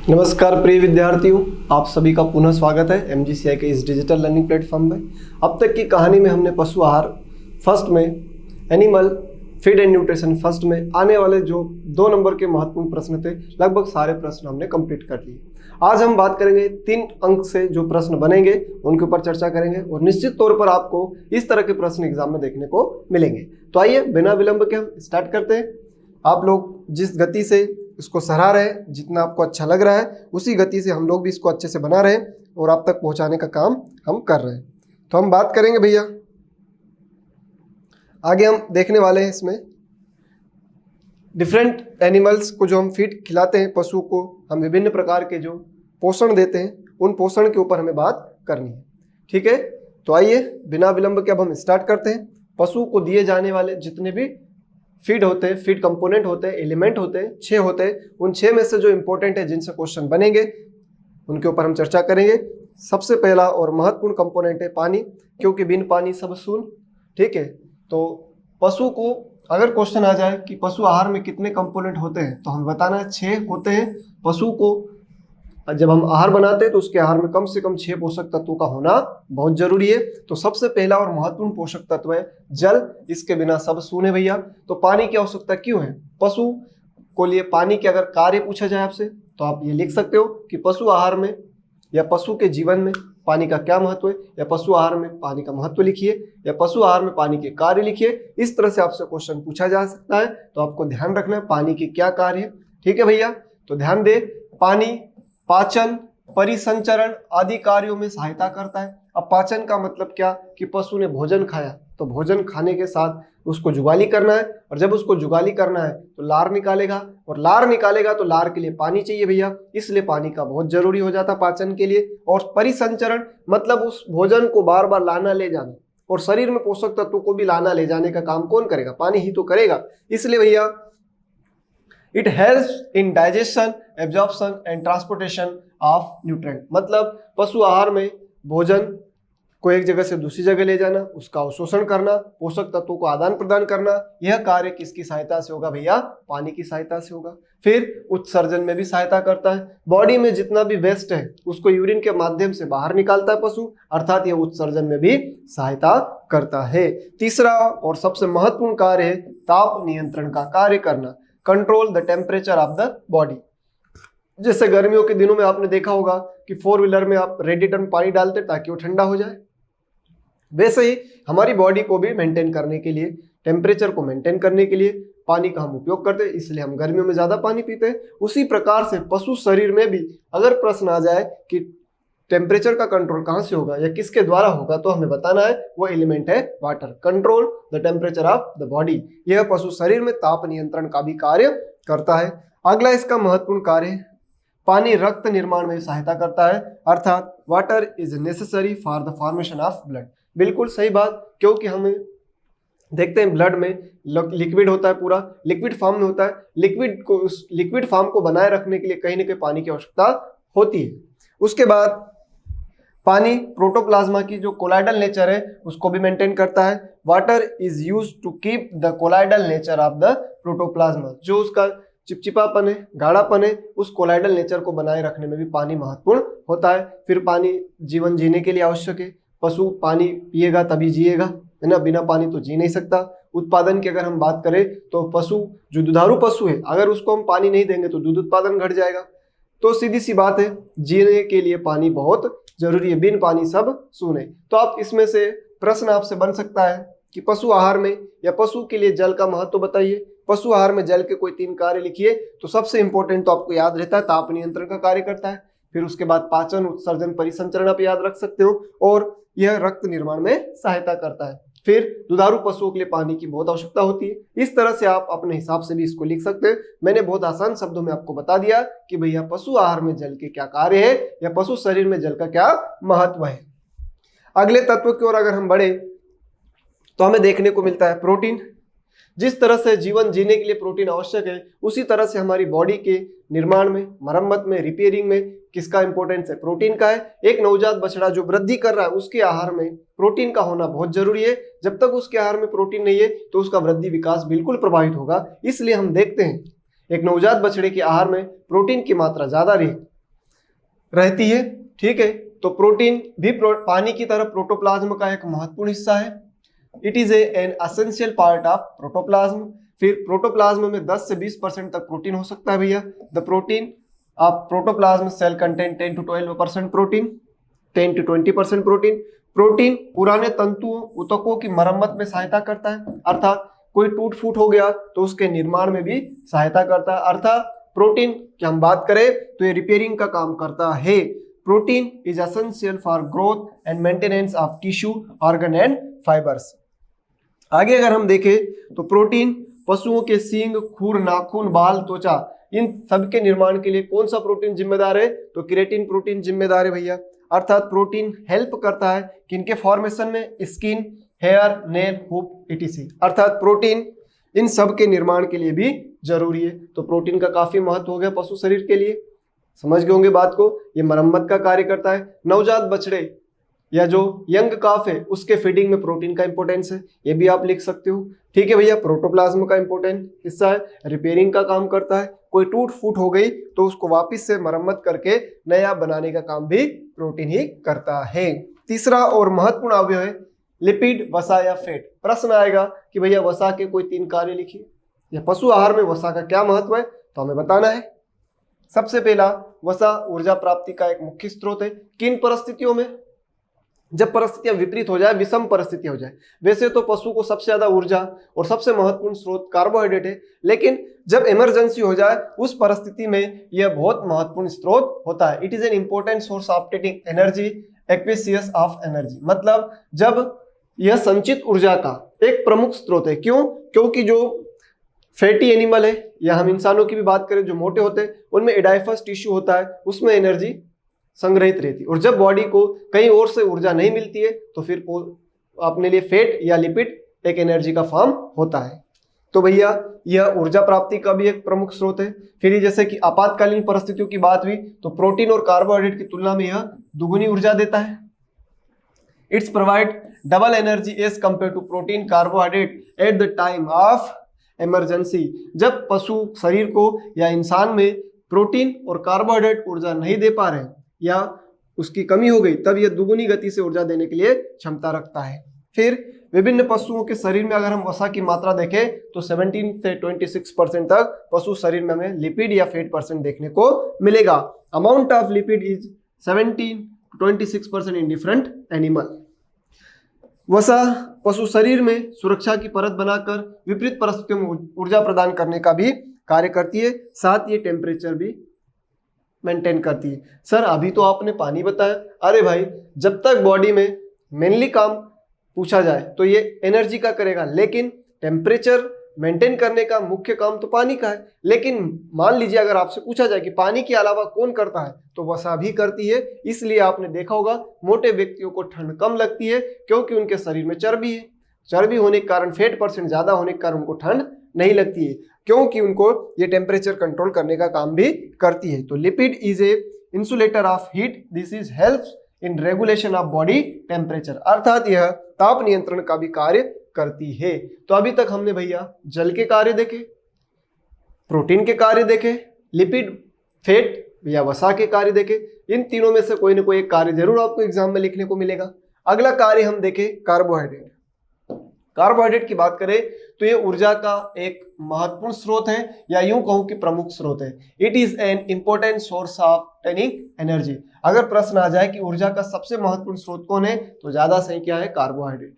नमस्कार प्रिय विद्यार्थियों, आप सभी का पुनः स्वागत है एमजीसीआई के इस डिजिटल लर्निंग प्लेटफॉर्म में। अब तक की कहानी में हमने पशु आहार फर्स्ट में, animal feed and nutrition first में आने वाले जो 2 नंबर के महत्वपूर्ण प्रश्न थे, लगभग सारे प्रश्न हमने कंप्लीट कर लिए। आज हम बात करेंगे 3 अंक से जो प्रश्न बनेंगे उनके ऊपर चर्चा करेंगे और निश्चित तौर पर आपको इस तरह के प्रश्न एग्जाम में देखने को मिलेंगे। तो आइए बिना विलंब के हम स्टार्ट करते हैं। आप लोग जिस गति से इसको सराह रहे हैं, जितना आपको अच्छा लग रहा है, उसी गति से हम लोग भी इसको अच्छे से बना रहे हैं और आप तक पहुंचाने का काम हम कर रहे हैं। तो हम बात करेंगे भैया, आगे हम देखने वाले हैं इसमें डिफरेंट एनिमल्स को जो हम फीड खिलाते हैं, पशु को हम विभिन्न प्रकार के जो पोषण देते हैं, उन पोषण के ऊपर हमें बात करनी है। ठीक है, तो आइए बिना विलंब के अब हम स्टार्ट करते हैं। पशु को दिए जाने वाले जितने भी फीड होते हैं, फीड कंपोनेंट होते हैं, एलिमेंट होते हैं, 6 होते हैं। उन 6 में से जो इंपॉर्टेंट है, जिनसे क्वेश्चन बनेंगे, उनके ऊपर हम चर्चा करेंगे। सबसे पहला और महत्वपूर्ण कंपोनेंट है पानी, क्योंकि बिन पानी सब सून। ठीक है, तो पशु को अगर क्वेश्चन आ जाए कि पशु आहार में कितने कंपोनेंट होते हैं, तो हमें बताना है 6 होते हैं। पशु को जब हम आहार बनाते हैं तो उसके आहार में कम से कम 6 पोषक तत्वों का होना बहुत जरूरी है। तो सबसे पहला और महत्वपूर्ण पोषक तत्व है जल, इसके बिना सब सून है भैया। तो पानी की आवश्यकता क्यों है? पशु को लिए पानी के अगर कार्य पूछा जाए आपसे, तो आप ये लिख सकते हो कि पशु आहार में या पशु के जीवन में पानी का क्या महत्व है, या पशु आहार में पानी का महत्व लिखिए, या पशु आहार में पानी के कार्य लिखिए। इस तरह से आपसे क्वेश्चन पूछा जा सकता है। तो आपको ध्यान रखना है पानी के क्या कार्य है। ठीक है भैया, तो ध्यान दे, पानी पाचन, परिसंचरण आदि कार्यों में सहायता करता है। अब पाचन का मतलब क्या कि पशु ने भोजन खाया, तो भोजन खाने के साथ उसको जुगाली करना है, और जब उसको जुगाली करना है तो लार निकालेगा, और लार निकालेगा तो लार के लिए पानी चाहिए भैया, इसलिए पानी का बहुत जरूरी हो जाता है पाचन के लिए। और परिसंचरण मतलब उस भोजन को बार बार लाना ले जाना, और शरीर में पोषक तत्वों को भी लाना ले जाने का काम कौन करेगा? पानी ही तो करेगा। इसलिए भैया it helps in digestion, absorption and transportation of nutrient. मतलब पशु आहार में भोजन को एक जगह से दूसरी जगह ले जाना, उसका अवशोषण करना, पोषक तत्वों को आदान प्रदान करना, यह कार्य किसकी सहायता से होगा भैया? पानी की सहायता से होगा। फिर उत्सर्जन में भी सहायता करता है। बॉडी में जितना भी वेस्ट है उसको यूरिन के माध्यम से बाहर निकालता है पशु, अर्थात यह उत्सर्जन में भी सहायता करता है। तीसरा और सबसे महत्वपूर्ण कार्य है ताप नियंत्रण का कार्य करना, control the temperature of the body. जैसे गर्मियों के दिनों में आपने देखा होगा कि 4 व्हीलर में आप रेडिएटर में पानी डालते ताकि वो ठंडा हो जाए, वैसे ही हमारी बॉडी को भी मेंटेन करने के लिए, टेम्परेचर को मेंटेन करने के लिए पानी का हम उपयोग करते हैं, इसलिए हम गर्मियों में ज्यादा पानी पीते हैं। उसी प्रकार से पशु शरीर में भी अगर प्रश्न आ जाए कि टेम्परेचर का कंट्रोल कहाँ से होगा या किसके द्वारा होगा, तो हमें बताना है वो एलिमेंट है water. Control the temperature of the body, यह पशु शरीर में ताप नियंत्रण का भी कार्य करता है। अगला इसका महत्वपूर्ण कार्य है पानी रक्त निर्माण में सहायता करता है, अर्थात water is necessary for the formation of blood. बिल्कुल सही बात, क्योंकि हमें देखते हैं ब्लड में लिक्विड होता है, पूरा लिक्विड फॉर्म में होता है। लिक्विड को, उस लिक्विड फॉर्म को बनाए रखने के लिए कहीं ना कहीं पानी की आवश्यकता होती है। उसके बाद पानी प्रोटोप्लाज्मा की जो कोलाइडल नेचर है उसको भी मेंटेन करता है। Water is used to keep the colloidal nature of the protoplasm, जो उसका चिपचिपापन है, गाढ़ापन है, उस कोलाइडल नेचर को बनाए रखने में भी पानी महत्वपूर्ण होता है। फिर पानी जीवन जीने के लिए आवश्यक है। पशु पानी पिएगा तभी जिएगा, है ना, बिना पानी तो जी नहीं सकता। उत्पादन की अगर हम बात करें तो पशु जो दुधारू पशु है, अगर उसको हम पानी नहीं देंगे तो दूध उत्पादन घट जाएगा। तो सीधी सी बात है, जीने के लिए पानी बहुत जरूरी है, बिन पानी सब सून है। तो आप इसमें से प्रश्न आपसे बन सकता है कि पशु आहार में या पशु के लिए जल का महत्व बताइए। पशु आहार में जल के कोई 3 कार्य लिखिए। तो सबसे इंपॉर्टेंट तो आपको याद रहता है ताप नियंत्रण का कार्य करता है, फिर उसके बाद पाचन, उत्सर्जन, परिसंचरण आप याद रख सकते हो, और यह रक्त निर्माण में सहायता करता है। फिर दुधारू पशुओं के लिए पानी की बहुत आवश्यकता होती है। इस तरह से आप अपने हिसाब से भी इसको लिख सकते हैं। मैंने बहुत आसान शब्दों में आपको बता दिया कि भैया पशु आहार में जल के क्या कार्य है या पशु शरीर में जल का क्या महत्व है। अगले तत्व की ओर अगर हम बढ़े तो हमें देखने को मिलता है प्रोटीन। जिस तरह से जीवन जीने के लिए प्रोटीन आवश्यक है, उसी तरह से हमारी बॉडी के निर्माण में, मरम्मत में, रिपेयरिंग में किसका इंपॉर्टेंस है? प्रोटीन का है। एक नवजात बछड़ा जो वृद्धि कर रहा है उसके आहार में प्रोटीन का होना बहुत जरूरी है। जब तक उसके आहार में प्रोटीन नहीं है तो उसका वृद्धि विकास बिल्कुल प्रभावित होगा। इसलिए हम देखते हैं एक नवजात बछड़े के आहार में प्रोटीन की मात्रा ज्यादा रही रहती है। ठीक है, तो प्रोटीन भी पानी की तरह प्रोटोप्लाज्म का एक महत्वपूर्ण हिस्सा है। It is an essential part of protoplasm. फिर प्रोटोप्लाज्म में 10 से 20% तक प्रोटीन हो सकता है भैया। The protein of protoplasm cell content 10 to 12% protein, 10 to 20% protein. Protein पुराने तंतुओं ऊतकों की मरम्मत में सहायता करता है, अर्थात कोई टूट फूट हो गया तो उसके निर्माण में भी सहायता करता है। अर्थात प्रोटीन की हम बात करें तो ये रिपेयरिंग का काम करता है। Protein is essential for growth and maintenance of tissue, organ and fibres. आगे अगर हम देखें तो प्रोटीन पशुओं के सींग, खुर, नाखून, बाल, त्वचा, इन सब के निर्माण के लिए कौन सा प्रोटीन जिम्मेदार है? तो केराटिन प्रोटीन जिम्मेदार है भैया। अर्थात प्रोटीन हेल्प करता है किनके फॉर्मेशन में? Skin, hair, nail, hoof, etc। अर्थात प्रोटीन इन सब के निर्माण के लिए भी जरूरी है। तो प्रोटीन का काफी महत्व हो गया पशु शरीर के लिए। समझ गए होंगे बात को। ये मरम्मत का कार्य करता है। नवजात बछड़े या जो यंग काफ है उसके फीडिंग में प्रोटीन का इंपॉर्टेंस है, ये भी आप लिख सकते हो। ठीक है भैया, प्रोटोप्लाज्म का इंपॉर्टेंट हिस्सा है, रिपेयरिंग का काम करता है। कोई टूट फूट हो गई तो उसको वापस से मरम्मत करके नया बनाने का काम भी प्रोटीन ही करता है। तीसरा और महत्वपूर्ण अवयव है लिपिड, वसा या फैट। प्रश्न आएगा कि भैया वसा के कोई 3 कार्य लिखिए, या पशु आहार में वसा का क्या महत्व है, तो हमें बताना है। सबसे पहला, वसा ऊर्जा प्राप्ति का एक मुख्य स्रोत है। किन परिस्थितियों में? जब परिस्थितियां विपरीत हो जाए, विषम परिस्थिति हो जाए। वैसे तो पशु को सबसे ज्यादा ऊर्जा और सबसे महत्वपूर्ण स्रोत कार्बोहाइड्रेट है, लेकिन जब इमरजेंसी हो जाए उस परिस्थिति में यह बहुत महत्वपूर्ण स्रोत होता है। It is an important source of taking energy, एक्विसियस ऑफ एनर्जी। मतलब जब यह संचित ऊर्जा का एक प्रमुख स्रोत है। क्यों? क्योंकि जो फैटी एनिमल है, या हम इंसानों की भी बात करें जो मोटे होते हैं, उनमें एडाइफस टिश्यू होता है, उसमें एनर्जी संग्रहित रहती है। और जब बॉडी को कहीं और से ऊर्जा नहीं मिलती है तो फिर अपने लिए फैट या लिपिड एक एनर्जी का फॉर्म होता है। तो भैया यह ऊर्जा प्राप्ति का भी एक प्रमुख स्रोत है। फिर जैसे कि आपातकालीन परिस्थितियों की बात हुई तो प्रोटीन और कार्बोहाइड्रेट की तुलना में यह दुगुनी ऊर्जा देता है। It's provide double energy as compare to protein, carbohydrate at the time of emergency. जब पशु शरीर को या इंसान में प्रोटीन और कार्बोहाइड्रेट ऊर्जा नहीं दे पा रहे या उसकी कमी हो गई, तब यह दुगुनी गति से ऊर्जा देने के लिए क्षमता रखता है। फिर विभिन्न पशुओं के शरीर में अगर हम वसा की मात्रा देखें तो 17 से 26% तक पशु शरीर में हमें लिपिड या फैट परसेंट देखने को मिलेगा। Amount of lipid is 17 to 26% in different animal. वसा पशु शरीर में सुरक्षा की परत बनाकर विपरीत परिस्थितियों में ऊर्जा प्रदान करने का भी कार्य करती है। साथ ही टेम्परेचर भी मेंटेन करती है। सर अभी तो आपने पानी बताया। अरे भाई, जब तक बॉडी में मेनली काम पूछा जाए तो ये एनर्जी का करेगा, लेकिन टेम्परेचर मेंटेन करने का मुख्य काम तो पानी का है। लेकिन मान लीजिए अगर आपसे पूछा जाए कि पानी के अलावा कौन करता है, तो वसा भी करती है। इसलिए आपने देखा होगा मोटे व्यक्तियों को ठंड कम लगती है, क्योंकि उनके शरीर में चर्बी है। चर्बी होने के कारण, फैट परसेंट ज्यादा होने के कारण उनको ठंड नहीं लगती है, क्योंकि उनको ये टेम्परेचर कंट्रोल करने का काम भी करती है। तो lipid is a insulator of heat, this is helps in regulation of body temperature. अर्थात यह ताप नियंत्रण का भी कार्य करती है। तो अभी तक हमने भैया जल के कार्य देखे, प्रोटीन के कार्य देखे, लिपिड, फैट या वसा के कार्य देखे। इन तीनों में से कोई ना कोई एक कार्य जरूर आपको एग्जाम में लिखने को मिलेगा। अगला कार्य हम देखें कार्बोहाइड्रेट। कार्बोहाइड्रेट की बात करें तो ये ऊर्जा का एक महत्वपूर्ण स्रोत है, या यूं कहूं कि प्रमुख स्रोत है। It is an important source of tending energy. अगर प्रश्न आ जाए कि ऊर्जा का सबसे महत्वपूर्ण स्रोत कौन है, तो ज्यादा सही क्या है? कार्बोहाइड्रेट।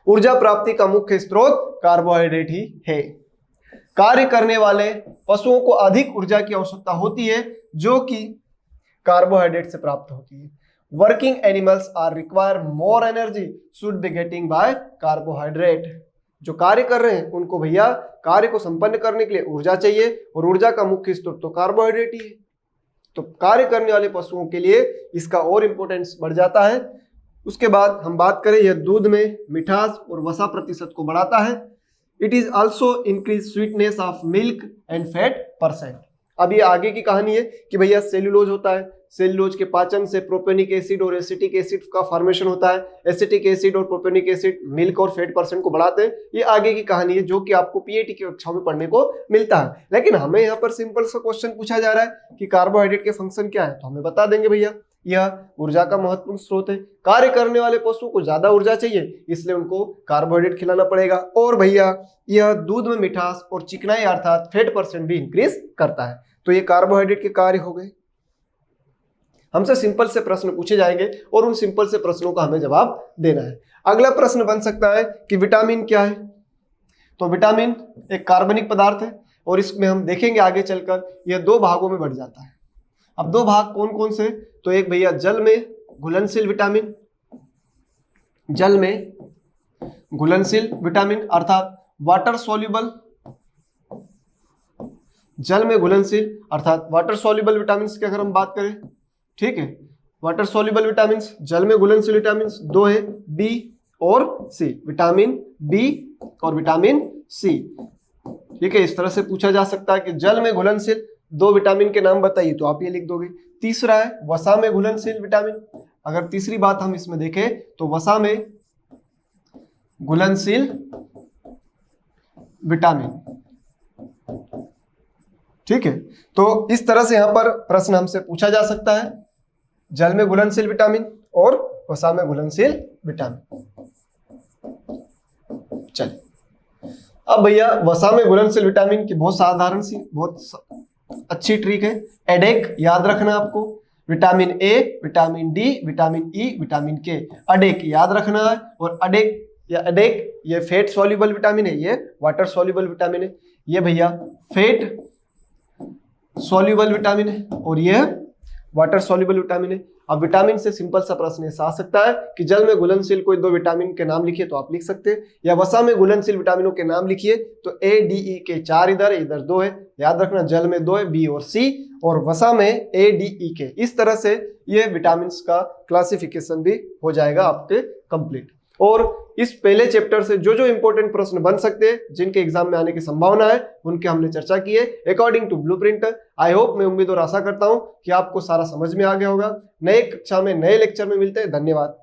ऊर्जा प्राप्ति का मुख्य स्रोत कार्बोहाइड्रेट ही है। कार्य करने वाले पशुओं को अधिक ऊर्जा की आवश्यकता होती है, जो कि कार्बोहाइड्रेट से प्राप्त होती है। Working animals are require more energy should be getting by carbohydrate. जो कार्य कर रहे हैं उनको भैया कार्य को संपन्न करने के लिए ऊर्जा चाहिए, और ऊर्जा का मुख्य स्रोत तो कार्बोहाइड्रेट ही है। तो कार्य करने वाले पशुओं के लिए इसका और इंपॉर्टेंस बढ़ जाता है। उसके बाद हम बात करें, यह दूध में मिठास और वसा प्रतिशत को बढ़ाता है। It is also increase sweetness of milk and fat percent. अब ये आगे की कहानी है कि भैया सेल्यूलोज होता है, सेल्यूलोज के पाचन से प्रोपेनिक एसिड और एसिटिक एसिड का फॉर्मेशन होता है, एसिटिक एसिड और प्रोपेनिक एसिड मिल्क और फैट परसेंट को बढ़ाते हैं। ये आगे की कहानी है जो कि आपको पीएटी की कक्षाओं में पढ़ने को मिलता है। लेकिन हमें यहाँ पर सिंपल सा क्वेश्चन पूछा जा रहा है कि कार्बोहाइड्रेट के फंक्शन क्या है, तो हमें बता देंगे भैया यह ऊर्जा का महत्वपूर्ण स्रोत है। कार्य करने वाले पशु को ज्यादा ऊर्जा चाहिए, इसलिए उनको कार्बोहाइड्रेट खिलाना पड़ेगा। और भैया यह दूध में मिठास और चिकनाई अर्थात फैट परसेंट भी इंक्रीज करता है। तो ये कार्बोहाइड्रेट के कार्य हो गए। हमसे सिंपल से प्रश्न पूछे जाएंगे और उन सिंपल से प्रश्नों का हमें जवाब देना है। अगला प्रश्न बन सकता है कि विटामिन क्या है। तो विटामिन एक कार्बनिक पदार्थ है और इसमें हम देखेंगे आगे चलकर यह दो भागों में बढ़ जाता है। अब दो भाग कौन कौन से, तो एक भैया जल में घुलनशील विटामिन, जल में घुलनशील विटामिन अर्थात वाटर सॉल्युबल, जल में घुलनशील अर्थात वाटर सॉल्युबल विटामिन की अगर हम बात करें, ठीक है, वाटर सॉल्युबल विटामिन, जल में घुलनशील विटामिन दो है, बी और सी, विटामिन बी और विटामिन सी। ठीक है, इस तरह से पूछा जा सकता है कि जल में घुलनशील दो विटामिन के नाम बताइए, तो आप ये लिख दोगे। तीसरा है वसा में घुलनशील विटामिन। अगर तीसरी बात हम इसमें देखें तो वसा में घुलनशील विटामिन। ठीक है, तो इस तरह से यहां पर प्रश्न हमसे पूछा जा सकता है, जल में घुलनशील विटामिन और वसा में घुलनशील विटामिन। चलिए, अब भैया वसा में घुलनशील विटामिन की बहुत साधारण सी बहुत अच्छी ट्रिक है। एडेक याद रखना आपको, vitamin A, vitamin D, vitamin E, vitamin के, अडेक याद रखना है। और अडेक या अडेक ये फैट सॉल्युबल विटामिन है, ये वाटर सॉल्युबल विटामिन है। ये भैया फैट सॉल्युबल विटामिन है और ये वाटर सॉल्युबल विटामिन है। अब विटामिन से सिंपल सा प्रश्न ऐसा आ सकता है कि जल में घुलनशील कोई दो विटामिन के नाम लिखिए, तो आप लिख सकते हैं, या वसा में घुलनशील विटामिनों के नाम लिखिए, तो ए डी ई के चार इधर है, इधर दो है, याद रखना जल में दो है, बी और सी, और वसा में ए डी ई के। इस तरह से ये विटामिन का क्लासिफिकेशन भी हो जाएगा आपके कंप्लीट। और इस पहले चैप्टर से जो जो इंपॉर्टेंट प्रश्न बन सकते हैं, जिनके एग्जाम में आने की संभावना है, उनके हमने चर्चा की है according to blueprint. I hope, मैं उम्मीद और आशा करता हूं कि आपको सारा समझ में आ गया होगा। नए कक्षा में नए लेक्चर में मिलते हैं। धन्यवाद।